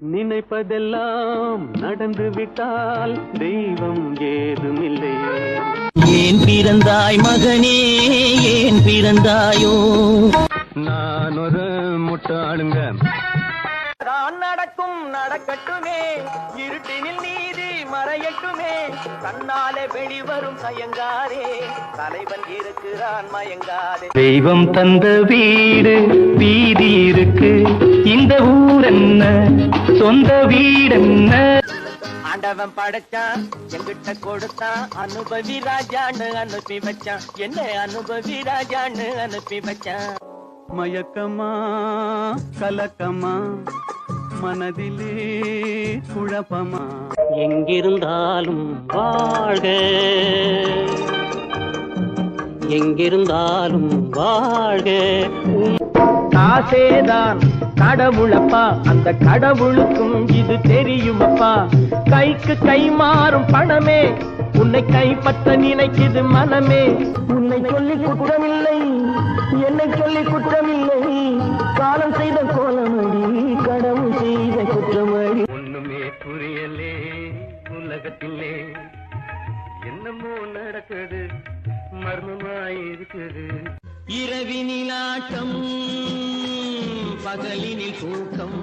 நினைப்பதெல்லாம் நடந்து விட்டால் தெய்வம் ஏதுமில்லை. ஏன் பிறந்தாய் மகனே, ஏன் பிறந்தாயோ? நான் ஒரு முட்டாளுங்க. நடக்கும் நடக்கட்டுமே, இருட்டினில் நீதி மறையட்டுமே, கண்ணாலே வெளிவரும் தயங்காரே, தலைவன் இருக்கிறான் மயங்காதே. தெய்வம் தந்த வீடு வீதி இருக்கு, இந்த ஊர் என்ன சொந்த வீடென்ன. ஆண்டவன் படைச்சான் எங்கிட்ட கொடுத்தான், அனுபவி ராஜான்னு அனுப்பி வச்சான், என்ன அனுபவி ராஜான்னு அனுப்பி வச்சான். மயக்கமா கலக்கமா மனதிலே குழப்பமா. எங்கிருந்தாலும் வாழ்க, எங்கிருந்தாலும் வாழ்க. காசேதான் கடவுளப்பா, அந்த கடவுளுக்கும் இது தெரியுமப்பா. கைக்கு கை மாறும் பணமே, உன்னை கைப்பற்ற நினைக்குது மனமே. உன்னை சொல்லி குற்றமில்லை, என்னை சொல்லி குற்றமில்லை, காலம் செய்த கோலமடி, கடவுள் செய்த குற்றமடி. ஒண்ணுமே புரியலே உலகத்திலே, என்னமோ நடக்குது மர்மமாயிருக்குது. இரவினில் ஆட்டம், பகலினில் தூக்கம்,